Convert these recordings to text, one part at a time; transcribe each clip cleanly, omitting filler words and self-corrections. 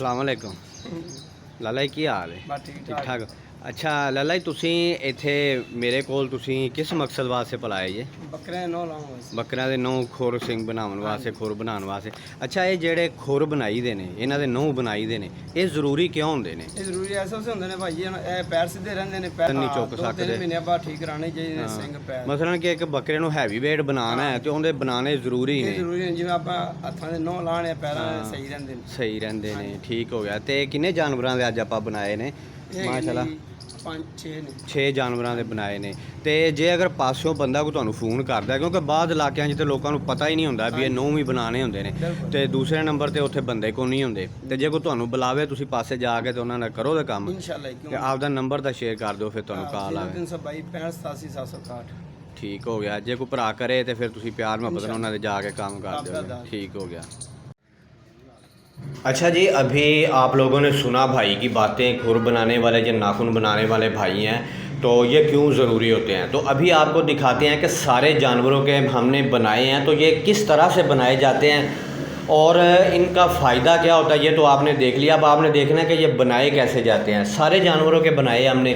अस्सलाम वालेकुम लाला जी, की हाल है? बस ठीक ठीक ठाक। ठाक। अच्छा लाला जी, तुसी इत्थे मेरे कोल तुसी किस मकसद वास्ते पलाए जे? बकरे नौ लाऊं बस। ਬੱਕਰਿਆਂ ਦੇ ਨਹੁੰ ਖੁਰ ਸਿੰਘ ਬਣਾਉਣ ਵਾਸਤੇ, ਖੁਰ ਬਣਾਉਣ ਵਾਸਤੇ। ਅੱਛਾ, ਇਹ ਜਿਹੜੇ ਖੁਰ ਬਣਾਈ ਦੇ ਨੇ, ਇਹਨਾਂ ਦੇ ਨਹੁੰ ਬਣਾਈ ਦੇ ਨੇ, ਇਹ ਜ਼ਰੂਰੀ ਕਿਉਂ ਹੁੰਦੇ ਨੇ? ਇਹ ਜ਼ਰੂਰੀ ਐਸੇ ਉਸੇ ਹੁੰਦੇ ਨੇ ਭਾਈ, ਇਹ ਪੈਰ ਸਿੱਧੇ ਰਹਿੰਦੇ ਨੇ, ਪੈਰ ਨਹੀਂ ਚੁੱਕ ਦੋ ਸਕਦੇ। ਤਿੰਨ ਮਹੀਨੇ ਬਾਅਦ ਠੀਕ ਕਰਾਣੇ ਚਾਹੀਦੇ ਨੇ ਸਿੰਘ ਪੈਰ। ਮਸਲਨ ਕਿ ਇੱਕ ਬੱਕਰੇ ਨੂੰ ਹੈਵੀ weight ਬਣਾਉਣਾ ਹੈ ਤੇ ਉਹਦੇ ਬਣਾਉਣੇ ਜ਼ਰੂਰੀ ਇਹ ਨੇ। ਜ਼ਰੂਰੀ ਨੇ, ਜਿਵੇਂ ਆਪਾਂ ਹੱਥਾਂ ਦੇ ਨੌ ਲਾਣੇ ਪੈਰਾਂ ਦੇ ਸਹੀ ਰਹਿੰਦੇ ਨੇ। ਸਹੀ ਰਹਿੰਦੇ ਨੇ, ਠੀਕ ਹੋ ਗਿਆ। ਤੇ ਕਿੰਨੇ ਜਾਨਵਰਾਂ ਦੇ ਅੱਜ ਆਪਾਂ ਬਣਾਏ ਨੇ? ਮਾਸ਼ਾਅੱਲਾ 5-6 ਨੇ। 6 ਜਾਨਵਰਾਂ ਦੇ ਬਣਾਏ ਨੇ। ਤੇ ਜੇ ਅਗਰ ਪਾਸਿਓਂ ਬੰਦਾ ਕੋਈ ਤੁਹਾਨੂੰ ਫੋਨ ਕਰਦਾ, ਕਿਉਂਕਿ ਬਾਅਦ ਇਲਾਕਿਆਂ 'ਚ ਤੇ ਲੋਕਾਂ ਨੂੰ ਪਤਾ ਹੀ ਨਹੀਂ ਹੁੰਦਾ ਵੀ ਇਹ ਨਹੁੰ ਵੀ ਬਣਾਉਣੇ ਹੁੰਦੇ ਨੇ, ਤੇ ਦੂਸਰੇ ਨੰਬਰ ਤੇ ਉੱਥੇ ਬੰਦੇ ਕੋਈ ਨਹੀਂ ਹੁੰਦੇ, ਤੇ ਜੇ ਕੋਈ ਤੁਹਾਨੂੰ ਬੁਲਾਵੇ ਤੁਸੀਂ ਪਾਸੇ ਜਾ ਕੇ ਤੇ ਉਹਨਾਂ ਨਾਲ ਕਰੋ ਦਾ ਕੰਮ। ਇਨਸ਼ਾਅੱਲਾ ਤੇ ਆਪਦਾ ਨੰਬਰ ਤਾਂ ਸ਼ੇਅਰ ਕਰ ਦਿਓ, ਫਿਰ ਤੁਹਾਨੂੰ ਕਾਲ ਆਵੇ। 322 65 87 761। ਠੀਕ ਹੋ ਗਿਆ। ਜੇ ਕੋਈ ਭਰਾ ਕਰੇ ਤੇ ਫਿਰ ਤੁਸੀਂ ਪਿਆਰ ਮੁਹੱਬਤ ਨਾਲ ਉਹਨਾਂ ਦੇ ਜਾ ਕੇ काम कर आपका दो। दाल। ठीक हो गया। अच्छा जी, अभी आप लोगों ने सुना भाई की बातें। खुर बनाने वाले जो नाखून बनाने वाले भाई हैं, तो ये क्यों ज़रूरी होते हैं, तो अभी आपको दिखाते हैं कि सारे जानवरों के हमने बनाए हैं तो ये किस तरह से बनाए जाते हैं और इनका फ़ायदा क्या होता है, ये तो आपने देख लिया। अब आपने देखना है कि ये बनाए कैसे जाते हैं। सारे जानवरों के बनाए हमने।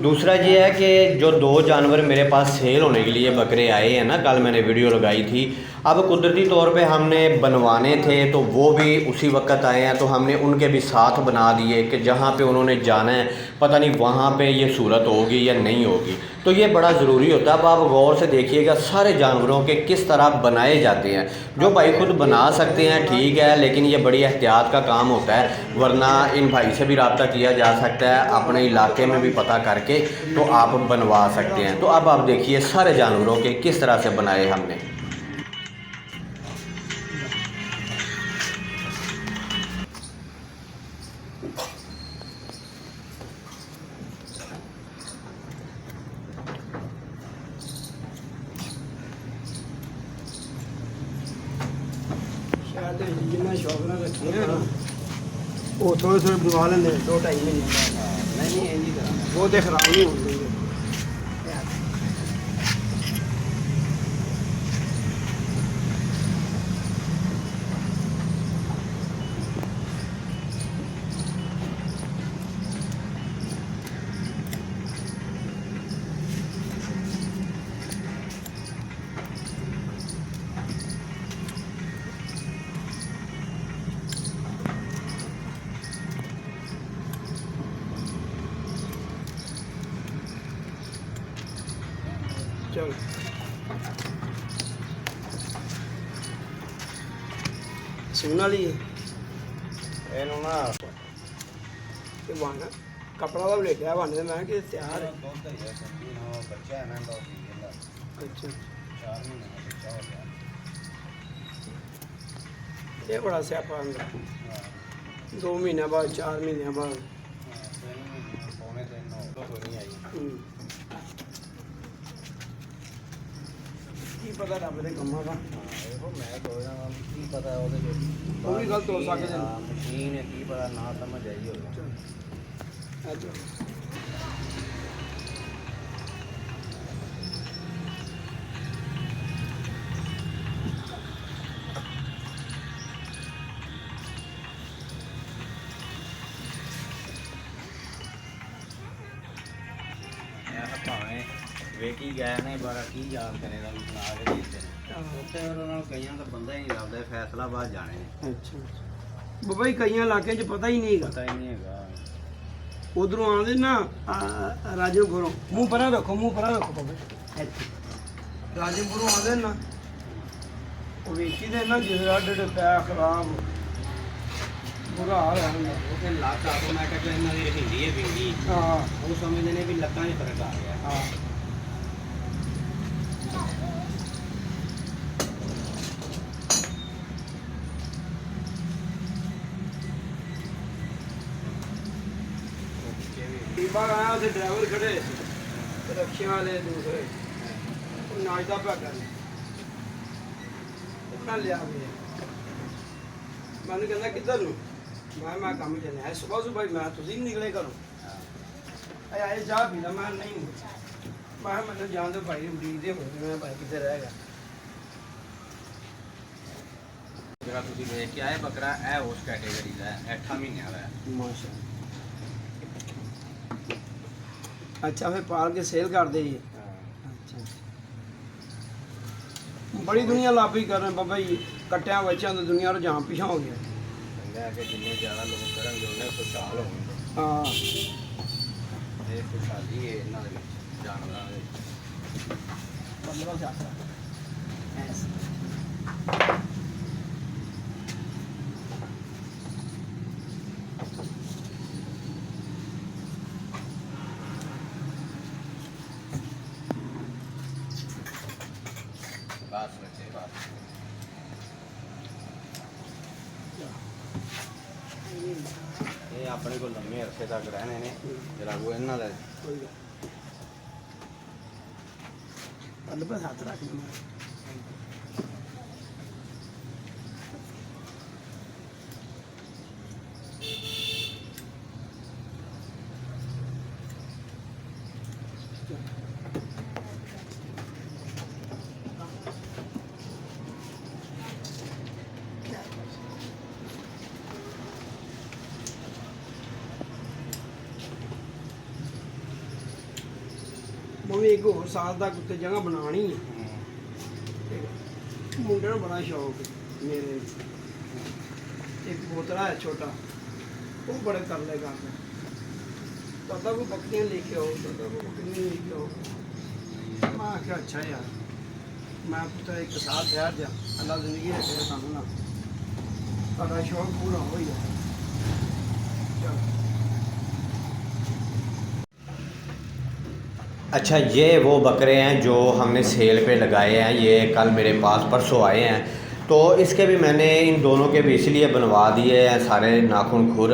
दूसरा ये है कि जो 2 जानवर मेरे पास सेल होने के लिए बकरे आए हैं ना, कल मैंने वीडियो लगाई थी, अब कुदरती तौर पे हमने बनवाने थे तो वो भी उसी वक्त आए हैं, तो हमने उनके भी साथ बना दिए कि जहाँ पे उन्होंने जाना है पता नहीं वहाँ पे ये सूरत होगी या नहीं होगी, तो ये बड़ा ज़रूरी होता है। अब आप गौर से देखिएगा सारे जानवरों के किस तरह बनाए जाते हैं। जो भाई खुद बना सकते हैं ठीक है, लेकिन ये बड़ी एहतियात का काम होता है, वरना इन भाई से भी रब्ता किया जा सकता है, अपने इलाके में भी पता करके तो आप बनवा सकते हैं। तो अब आप देखिए सारे जानवरों के किस तरह से बनाए हमने। शायद जिन्ना शौक ना रखी है ना, वो थोड़े थोड़े बनवा लेंगे 2-2.5 महीने बाद। नहीं इंजी करा वो देख रहा नहीं होंगे। चल सुना लिए ਇਹਨੂੰ ਨਾ ये बहाना कपड़ा तो ले गया बहाने मैं कि तैयार है। ਬੱਚਾ ਹੈ ਨਾ अच्छा 4 ਮਹੀਨੇ ਦਾ ਬੱਚਾ ਹੋ ਗਿਆ। ये बड़ा स्यापा अंदर 2 महीने बाद 4 महीने बाद। पौने 3 हो नहीं आई। की पता रब दे कम्मां दा। देखो मैं सोच रहा हूँ की पता ਉਹਦੇ ਉਹ ਵੀ ਗਲਤ ਹੋ ਸਕਦੇ ਨੇ। ਮਸ਼ੀਨ ਹੈ, ਕੀ ਪਤਾ ਨਾ ਸਮਝ ਆਈ ਹੋਵੇ। अच्छा ਭਾਵੇਂ ਵੇਖੀ ਗਿਆ ਨੇ ਬਾਰਾ ਕੀ ਯਾਦ ਕਰੇਗਾ ਵੀ ਬਣਾ ਕੇ ਦਿੱਤੇ ਨੇ ਉੱਥੇ ਉਹਨਾਂ ਨੂੰ ਕਈਆਂ ਦਾ ਬੰਦਾ ਹੀ ਨਹੀਂ ਲੱਭਦਾ, ਫੈਸਲਾ ਬਾਅਦ ਜਾਣੇ ਨੇ। अच्छा बाबा जी कई इलाके च पता ही नहीं है। ਪਤਾ ਹੀ ਨਹੀਂ ਹੈਗਾ। उधरों आते ना राजमपुरों, मुंह परा रखो, मुंह परा रखो बाबा। राजमपुरों आते ना वो वेची दे ना जिस डे पैर खराब बुरा हाल है उनदा। ਉਹ ਤੇ ਲੱਤ ਆਟੋਮੈਟਿਕ ਇਹਨਾਂ ਦੀ ਹਿੰਦੀ ਹੈ ਵਿੰਗੀ, हाँ ਉਹ ਸਮਝਦੇ ਨੇ ਵੀ ਲੱਤਾਂ 'ਚ ਫਰਕ ਆ ਗਿਆ। हाँ बाहर आया उसे ड्राइवर खड़े रक्षे वाले दूसरे वो नाश्ता पा कर उन्हें लिया मैंने कहना किधर हूँ मैं काम चले सुबह सुबह मैं तुम निकले करो आए चाह पी ला मैं नहीं मैंने जान दो भाई उड़ीकते हो मैं भाई किधर रहेगा। ਜਿਹੜਾ ਤੁਸੀਂ ਵੇਖ ਕੇ ਆਏ ਬੱਕਰਾ ਇਹ ਉਸ ਕੈਟੇਗਰੀ ਦਾ ਹੈ 8 ਮਹੀਨਿਆਂ ਦਾ ਹੈ। ਮਾਸ਼ਾਅੱਲਾ। ਅੱਛਾ ਫਿਰ ਪਾਲ ਕੇ ਸੇਲ ਕਰਦੇ ਜੀ। ਅੱਛਾ ਬੜੀ ਦੁਨੀਆ ਲਾਭੀ ਕਰ ਰਹੇ ਬਾਬਾ ਜੀ, ਕੱਟਿਆਂ ਬੱਚਿਆਂ ਤੋਂ ਦੁਨੀਆ ਰੁਝਾਨ ਪਿਛਾਂ ਹੋ ਗਿਆ। ਕਹਿੰਦਾ ਕਿ ਜਿੰਨੇ ਜ਼ਿਆਦਾ ਲੋਕ ਕਰਨਗੇ ਉਹਨੇ ਖੁਸ਼ਹਾਲ ਹੋਣਗੇ। ਹਾਂ ਇਹ ਖੁਸ਼ਹਾਲੀ ਹੈ ਇਹਨਾਂ ਦੇ ਵਿੱਚ ਜਾਨਵਰਾਂ ਦੇ ਵਿੱਚ। ਬੰਦਾ ਜਾਂਦਾ ਐਸ ਬਾਤ ਰੱਖੇ ਬਾਤ। ਇਹ ਆਪਣੇ ਕੋਲ ਲੰਮੇ ਅਰਸੇ ਤੱਕ ਰਹਿਣੇ ਨੇ ਜਿਹੜਾ ਉਹ ਇਹਨਾਂ ਦਾ ਕੋਈ ਗੱਲ ਪੱਲ ਪਰ ਹੱਥ ਰੱਖ ਦਿੰਦਾ। ਮੈਂ ਵੀ ਇੱਕ ਹੋਰ ਸਾਲ ਤੱਕ ਉੱਤੇ ਜਗ੍ਹਾ ਬਣਾਉਣੀ ਹੈ। ਮੁੰਡੇ ਨੂੰ ਬੜਾ ਸ਼ੌਕ ਹੈ ਮੇਰੇ। ਇੱਕ ਪੋਤਰਾ ਹੈ ਛੋਟਾ, ਉਹ ਬੜੇ ਤਰਲੇ ਕਰਦਾ, ਦਾਦਾ ਕੋ ਬੱਕਰੀਆਂ ਲੈ ਕੇ ਆਓ, ਦਾਦਾ ਕੋ ਬੱਕਰੀਆਂ ਲੈ ਕੇ ਆਓ। ਮੈਂ ਆਖਿਆ ਅੱਛਾ ਯਾਰ, ਮੈਂ ਪੁੱਤਰ ਇੱਕ ਸਾਲ ਠਹਿਰ ਜਾ, ਅੱਲਾ ਜ਼ਿੰਦਗੀ ਰੱਖੇ ਸਾਨੂੰ ਨਾ, ਤੁਹਾਡਾ ਸ਼ੌਕ ਪੂਰਾ ਹੋ ਹੀ ਜਾਏ। ਚਲੋ अच्छा ये वो बकरे हैं जो हमने सेल पे लगाए हैं। ये कल मेरे पास परसों आए हैं, तो इसके भी मैंने इन दोनों के भी इसलिए बनवा दिए हैं सारे नाखून खुर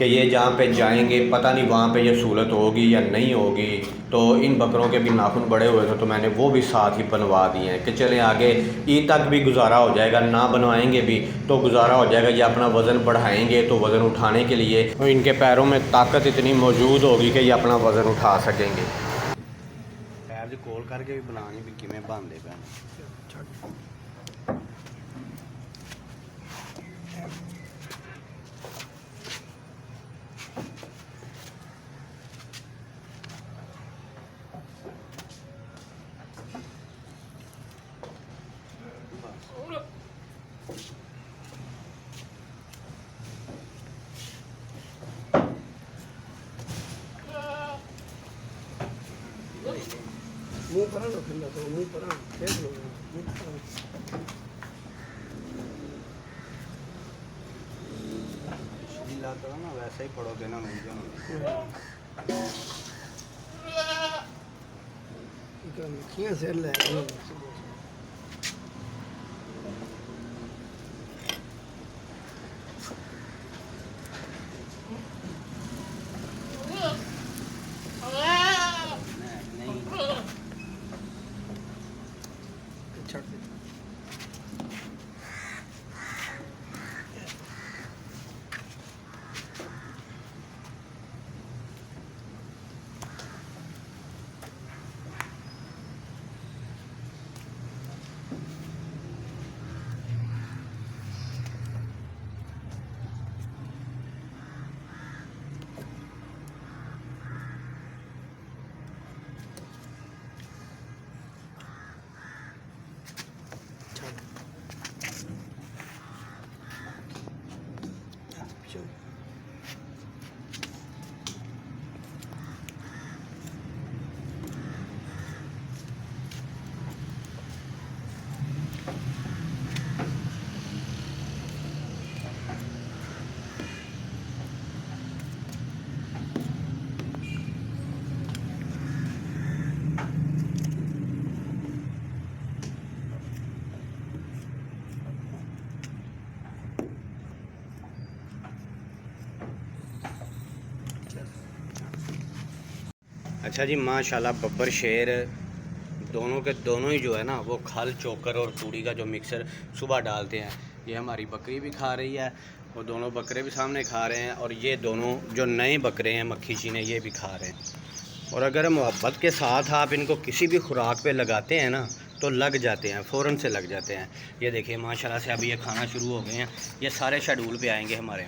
कि ये जहाँ पे जाएंगे पता नहीं वहाँ पे ये सहूलत होगी या नहीं होगी। तो इन बकरों के भी नाखून बड़े हुए थे तो मैंने वो भी साथ ही बनवा दिए हैं कि चले आगे ईद तक भी गुजारा हो जाएगा, ना बनवाएंगे भी तो गुजारा हो जाएगा। ये अपना वज़न बढ़ाएंगे तो वज़न उठाने के लिए तो इनके पैरों में ताकत इतनी मौजूद होगी कि ये अपना वज़न उठा सकेंगे। ਕੋਲ ਕਰਕੇ ਵੀ ਬਣਾਣੀ ਵੀ ਕਿਵੇਂ ਬਣਦੇ ਪੈਣ। मुँह पर रखना तो मुँह पर फेंक लो, मुँह पर तो ना वैसे ही पड़ोगे ना मक्खियाँ से ले छट दे। अच्छा जी माशाल्लाह बब्बर शेर दोनों के दोनों ही जो है ना वो खल चोकर और तूड़ी का जो मिक्सर सुबह डालते हैं। ये हमारी बकरी भी खा रही है, वो दोनों बकरे भी सामने खा रहे हैं, और ये दोनों जो नए बकरे हैं मक्खी चीने ये भी खा रहे हैं। और अगर मोहब्बत के साथ आप इनको किसी भी खुराक पे लगाते हैं ना तो लग जाते हैं, फ़ौरन से लग जाते हैं। ये देखिए माशाल्लाह से अभी ये खाना शुरू हो गए हैं, ये सारे शेड्यूल पे आएंगे हमारे।